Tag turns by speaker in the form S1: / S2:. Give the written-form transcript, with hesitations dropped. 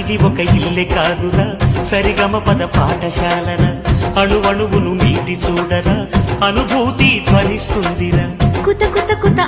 S1: మనది ఒక ఇల్లే కాదురా సరిగమ పద పాఠశాలరా అణువణువును మీటి చూడరా అనుభూతి ధ్వనిస్తుందిరా
S2: కుత కుత కుత